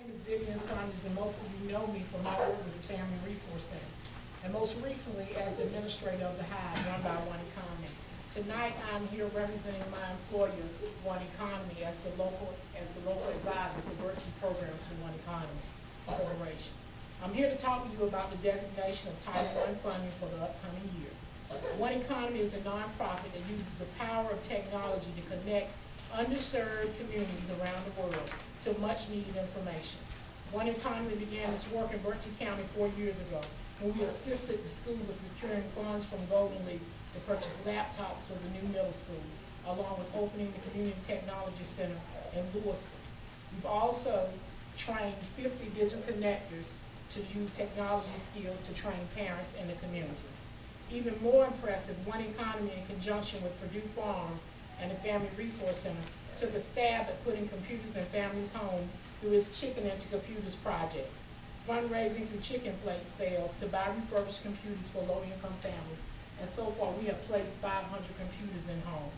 My name is Vivian Saunders, and most of you know me from my work with the Family Resource Center, and most recently as the administrator of the Hive, run by One Economy. Tonight, I'm here representing my employer, One Economy, as the local advisor for virtual programs for One Economy Corporation. I'm here to talk to you about the designation of Title I funding for the upcoming year. One Economy is a nonprofit that uses the power of technology to connect underserved communities around the world to much needed information. One Economy began its work in Berkeley County 4 years ago when we assisted the school with securing funds from Golden Leaf to purchase laptops for the new middle school, along with opening the Community Technology Center in Lewiston. We've also trained 50 digital connectors to use technology skills to train parents in the community. Even more impressive, One Economy, in conjunction with Purdue Farms and the Family Resource Center, took a stab at putting computers in families' homes through its Chicken into Computers project, fundraising through chicken plate sales to buy refurbished computers for low-income families. And so far, we have placed 500 computers in homes.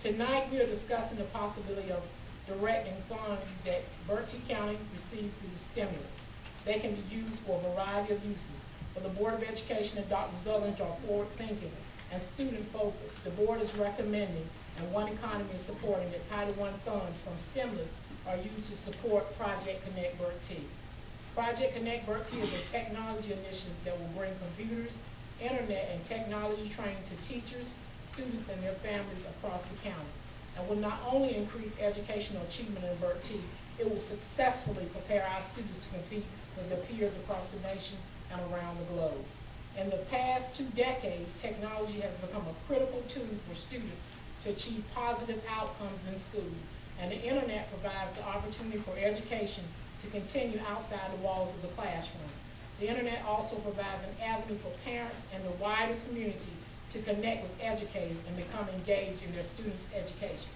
Tonight, we are discussing the possibility of directing funds that Berkeley County received through the stimulus. They can be used for a variety of uses. But the Board of Education and Dr. Zullinger are forward-thinking and student-focused. The board is recommending, and One Economy is supporting, that Title I funds from stimulus are used to support Project Connect Berkeley. Project Connect Berkeley is a technology initiative that will bring computers, internet, and technology training to teachers, students, and their families across the county, and will not only increase educational achievement in Berkeley, it will successfully prepare our students to compete with their peers across the nation and around the globe. In the past 2 decades, technology has become a critical tool for students to achieve positive outcomes in school, and the internet provides the opportunity for education to continue outside the walls of the classroom. The internet also provides an avenue for parents and the wider community to connect with educators and become engaged in their students' education.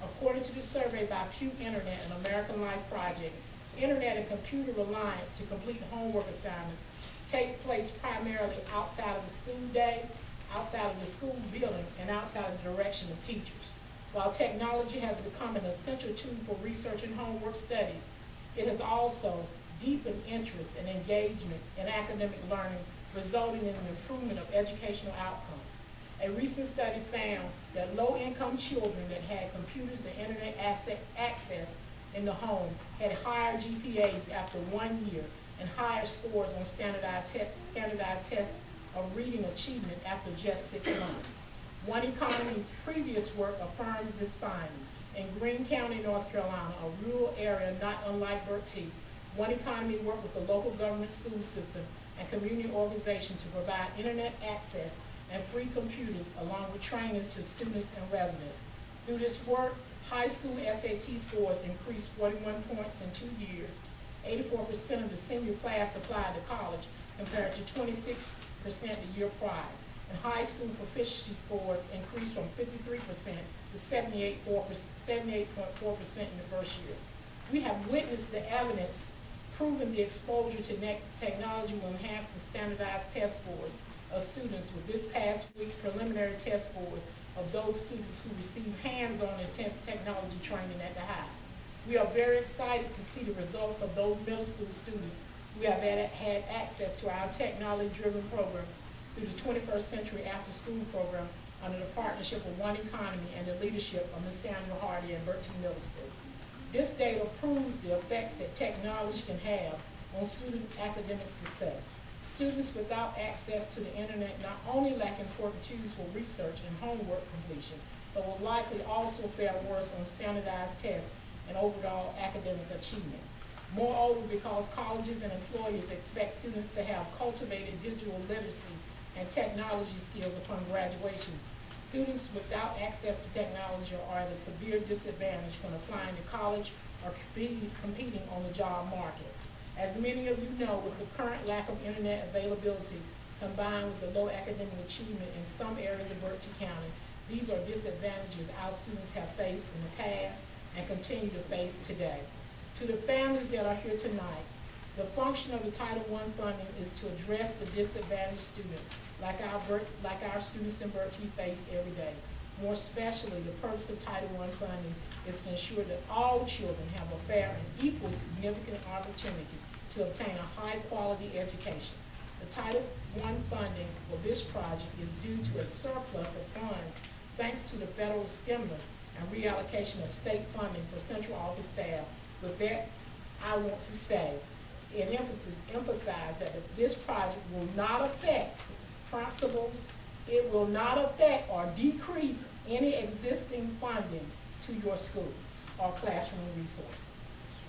According to the survey by Pew Internet and American Life Project, internet and computer reliance to complete homework assignments take place primarily outside of the school day, outside of the school building, and outside of the direction of teachers. While technology has become an essential tool for research and homework studies, it has also deepened interest and engagement in academic learning, resulting in an improvement of educational outcomes. A recent study found that low-income children that had computers and internet access in the home had higher GPAs after 1 year and higher scores on standardized tests of reading achievement after just 6 months. One Economy's previous work affirms this finding. In Greene County, North Carolina, a rural area not unlike Berkeley, One Economy worked with the local government school system and community organizations to provide internet access and free computers, along with training to students and residents. Through this work, high school SAT scores increased 41 points in 2 years. 84% of the senior class applied to college, compared to 26% the year prior. And high school proficiency scores increased from 53% to 78.4% in the first year. We have witnessed the evidence proving the exposure to technology will enhance the standardized test scores of students, with this past week's preliminary test scores of those students who receive hands-on intense technology training at the Hive. We are very excited to see the results of those middle school students who have had access to our technology-driven programs through the 21st Century After School program under the partnership of One Economy and the leadership of Ms. Sandra Hardy and Berkeley Middle School. This data proves the effects that technology can have on students' academic success. Students without access to the internet not only lack important tools for research and homework completion, but will likely also fare worse on standardized tests and overall academic achievement. Moreover, because colleges and employers expect students to have cultivated digital literacy and technology skills upon graduations, students without access to technology are at a severe disadvantage when applying to college or competing on the job market. As many of you know, with the current lack of internet availability combined with the low academic achievement in some areas of Berkeley County, these are disadvantages our students have faced in the past and continue to face today. To the families that are here tonight, the function of the Title I funding is to address the disadvantaged students like our students in Berkeley face every day. More especially, the purpose of Title I funding is to ensure that all children have a fair and equal significant opportunity to obtain a high-quality education. The Title I funding for this project is due to a surplus of funds thanks to the federal stimulus and reallocation of state funding for central office staff. With that, I want to say, emphasize that this project will not affect principals. It will not affect or decrease any existing funding to your school or classroom resources.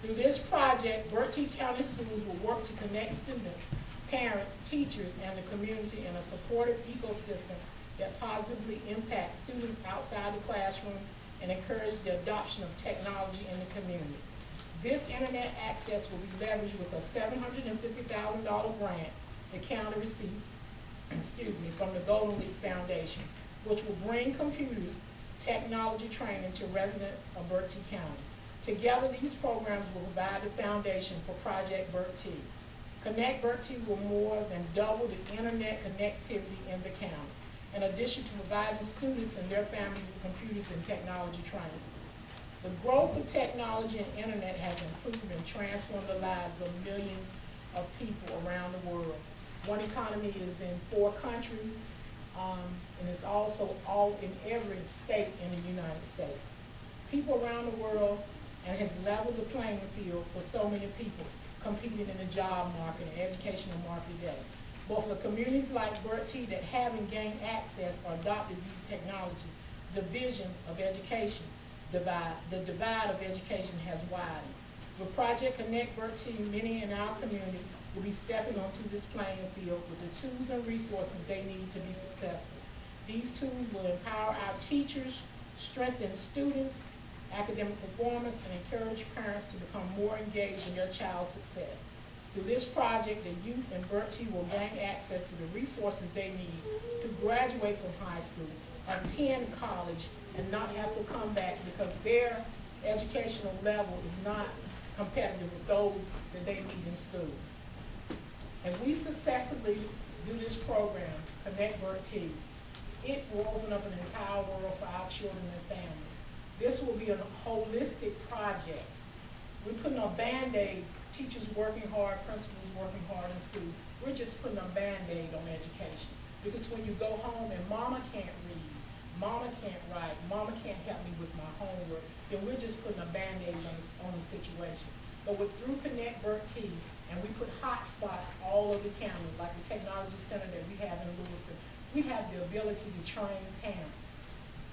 Through this project, Burt T. County Schools will work to connect students, parents, teachers, and the community in a supportive ecosystem that positively impacts students outside the classroom and encourage the adoption of technology in the community. This internet access will be leveraged with a $750,000 grant the county received from the Golden Leaf Foundation, which will bring computers, technology training to residents of Burt T. County. Together, these programs will provide the foundation for Project Burt T. Connect Burt T will more than double the internet connectivity in the county, in addition to providing students and their families with computers and technology training. The growth of technology and internet has improved and transformed the lives of millions of people around the world. One economy is in 4 countries, and it's also all in every state in the United States. People around the world, and has leveled the playing field for so many people competing in the job market and educational market today. But for communities like Burt T. that haven't gained access or adopted these technologies, the vision of education the divide of education has widened. With Project Connect Burt T., many in our community will be stepping onto this playing field with the tools and resources they need to be successful. These tools will empower our teachers, strengthen students' academic performance, and encourage parents to become more engaged in their child's success. Through this project, the youth in Burt T. will gain access to the resources they need to graduate from high school, attend college, and not have to come back because their educational level is not competitive with those that they need in school. And we successfully do this program, Connect Burt T. It will open up an entire world for our children and families. This will be a holistic project. We're putting a Band-Aid, teachers working hard, principals working hard in school. We're just putting a Band-Aid on education. Because when you go home and mama can't read, mama can't write, mama can't help me with my homework, then we're just putting a Band-Aid on the situation. But through Connect Burt T., and we put hot spots all over the county, like the technology center that we have in Lewiston, we have the ability to train parents.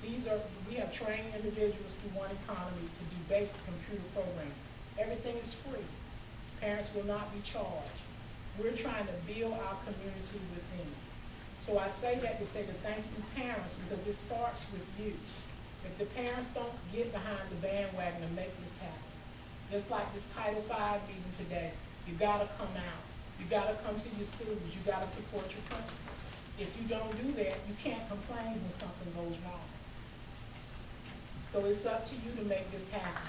We have trained individuals through One Economy to do basic computer programming. Everything is free. Parents will not be charged. We're trying to build our community within. So I say that to say to thank you parents, because it starts with you. If the parents don't get behind the bandwagon and make this happen, just like this Title V meeting today, you gotta come out. You gotta come to your schools. You gotta support your principals. If you don't do that, you can't complain when something goes wrong. So it's up to you to make this happen.